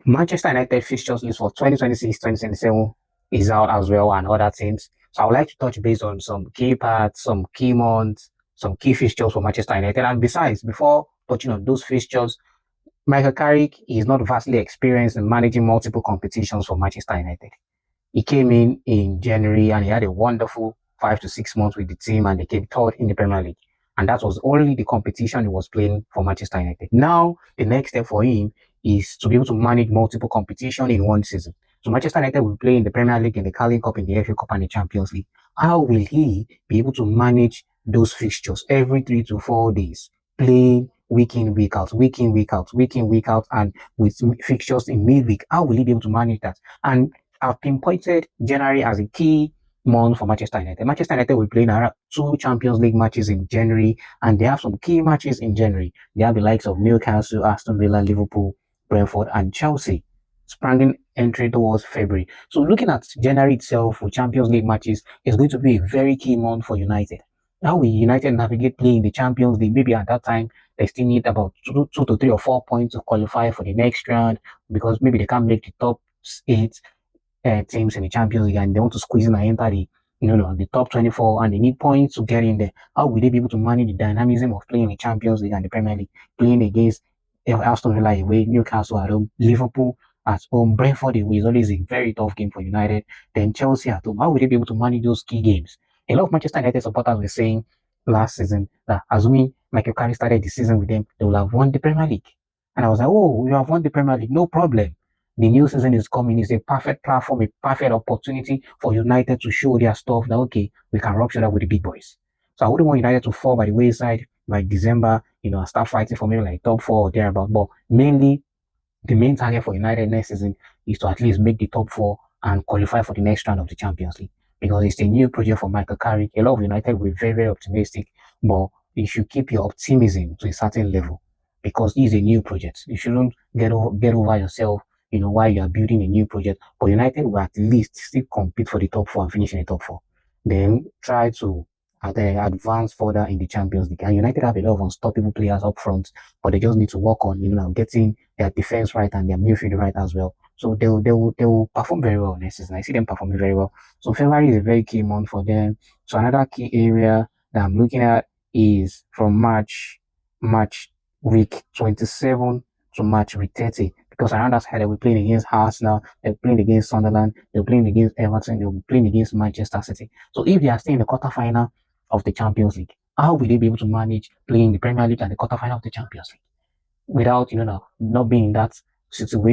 Manchester United fixtures list for 2026-2027 is out as well, and other teams. So I would like to touch base on some key parts, some key months, some key fixtures for Manchester United. And besides, before touching on those fixtures, Michael Carrick is not vastly experienced in managing multiple competitions for Manchester United. He came in January and he had a wonderful 5 to 6 months with the team, and they came third in the Premier League. And that was only the competition he was playing for Manchester United. Now, the next step for him is to be able to manage multiple competition in one season. So Manchester United will play in the Premier League, in the Carling Cup, in the FA Cup, and the Champions League. How will he be able to manage those fixtures every 3 to 4 days, playing week in, week out, week in, week out, week in, week out, and with fixtures in midweek? How will he be able to manage that? And I've pinpointed January as a key month for Manchester United. Manchester United will play around 2 Champions League matches in January, and they have some key matches in January. They have the likes of Newcastle, Aston Villa, Liverpool, Brentford, and Chelsea, spanning entry towards February. So looking at January itself with Champions League matches is going to be a very key month for United. How will United navigate playing the Champions League? Maybe at that time they still need about 2 to 3 or 4 points to qualify for the next round, because maybe they can't make the top 8 teams in the Champions League, and they want to squeeze in and enter the top 24, and they need points to get in there. How will they be able to manage the dynamism of playing the Champions League and the Premier League, playing against Aston Villa away, Newcastle at home, Liverpool at home, Brentford away is always a very tough game for United, then Chelsea at home? How will they be able to manage those key games? A lot of Manchester United supporters were saying last season that assuming Michael Carrick started the season with them, they will have won the Premier League. And I was like, oh, you have won the Premier League, no problem. The new season is coming. It's a perfect platform, a perfect opportunity for United to show their stuff that, okay, we can rub shoulders with the big boys. So I wouldn't want United to fall by the wayside by December, and start fighting for maybe like top 4 or thereabout. But mainly, the main target for United next season is to at least make the top 4 and qualify for the next round of the Champions League, because it's a new project for Michael Carrick. A lot of United were very, very optimistic, but you should keep your optimism to a certain level, because this is a new project. You shouldn't get over yourself while you are building a new project. But United will at least still compete for the top 4 and finish in the top 4. Then try to advance further in the Champions League. And United have a lot of unstoppable players up front, but they just need to work on getting their defense right and their midfield right as well. So they will perform very well next season. I see them performing very well. So February is a very key month for them. So another key area that I'm looking at is from March week 27 to March week 30. Because around that side, they were playing against Arsenal, they were playing against Sunderland, they were playing against Everton, they were playing against Manchester City. So if they are still in the quarterfinal of the Champions League, how will they be able to manage playing the Premier League and the quarterfinal of the Champions League without, not being in that situation